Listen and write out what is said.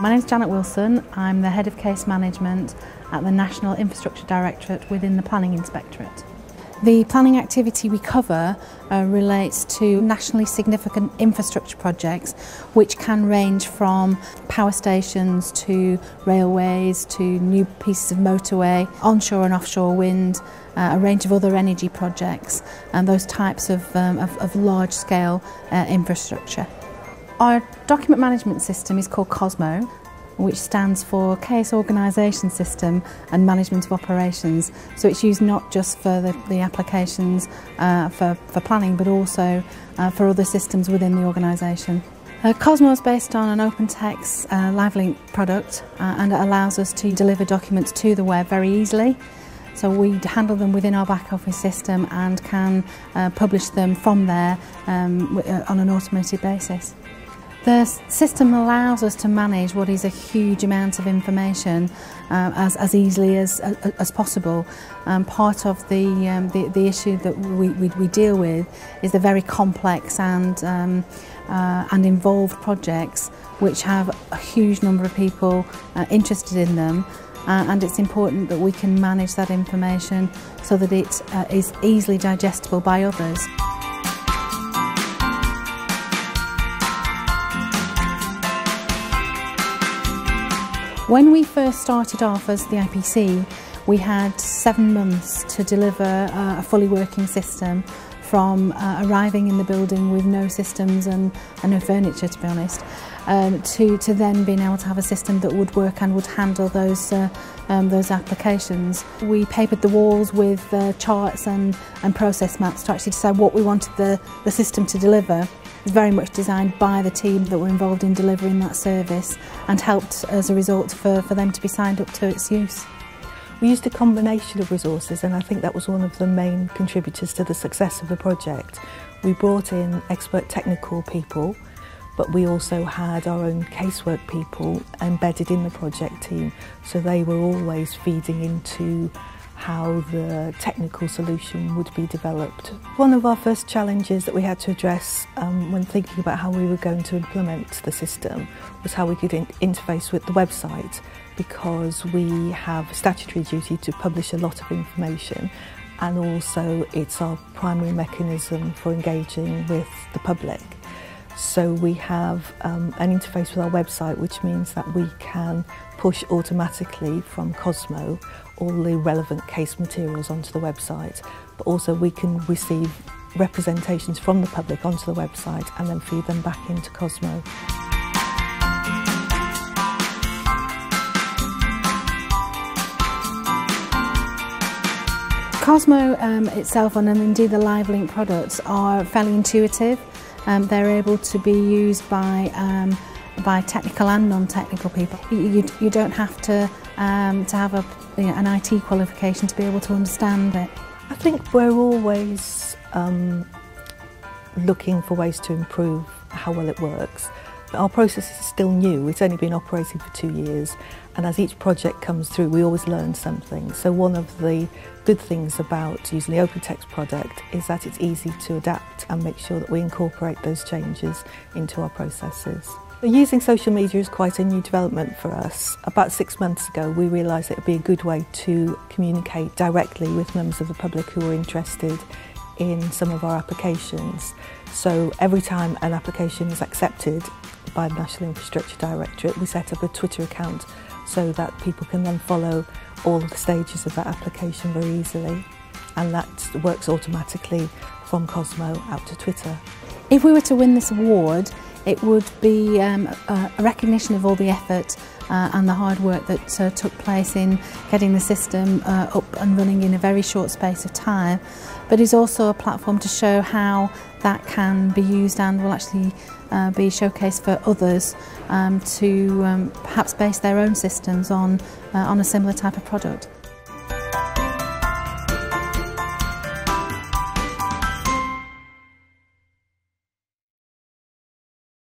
My name is Janet Wilson. I'm the Head of Case Management at the National Infrastructure Directorate within the Planning Inspectorate. The planning activity we cover relates to nationally significant infrastructure projects, which can range from power stations to railways to new pieces of motorway, onshore and offshore wind, a range of other energy projects and those types of large-scale infrastructure. Our document management system is called Cosmo, which stands for Case Organisation System and Management of Operations. So it's used not just for the applications for planning, but also for other systems within the organisation. Cosmo is based on an open text live link product and it allows us to deliver documents to the web very easily. So we handle them within our back office system and can publish them from there on an automated basis. The system allows us to manage what is a huge amount of information as easily as possible. Part of the issue that we deal with is the very complex and involved projects which have a huge number of people interested in them, and it's important that we can manage that information so that it is easily digestible by others. When we first started off as the IPC, we had 7 months to deliver a fully working system, from arriving in the building with no systems and no furniture, to be honest, to then being able to have a system that would work and would handle those applications. We papered the walls with charts and process maps to actually decide what we wanted the system to deliver. It was very much designed by the team that were involved in delivering that service and helped as a result for them to be signed up to its use. We used a combination of resources, and I think that was one of the main contributors to the success of the project. We brought in expert technical people, but we also had our own casework people embedded in the project team, so they were always feeding into how the technical solution would be developed. One of our first challenges that we had to address when thinking about how we were going to implement the system was how we could interface with the website, because we have a statutory duty to publish a lot of information, and also it's our primary mechanism for engaging with the public. So we have an interface with our website, which means that we can push automatically from Cosmo all the relevant case materials onto the website, but also we can receive representations from the public onto the website and then feed them back into Cosmo. Cosmo itself, and indeed the live link products, are fairly intuitive. They're able to be used by technical and non-technical people. You don't have to have an IT qualification to be able to understand it. I think we're always looking for ways to improve how well it works. Our process is still new. It's only been operating for 2 years, and as each project comes through we always learn something. So one of the good things about using the open text product is that it's easy to adapt and make sure that we incorporate those changes into our processes. Using social media is quite a new development for us. About 6 months ago we realised it would be a good way to communicate directly with members of the public who are interested in some of our applications. So every time an application is accepted by the National Infrastructure Directorate, we set up a Twitter account so that people can then follow all of the stages of that application very easily, and that works automatically from Cosmo out to Twitter. If we were to win this award, it would be a recognition of all the effort and the hard work that took place in getting the system up and running in a very short space of time, but is also a platform to show how that can be used and will actually be showcased for others to perhaps base their own systems on a similar type of product.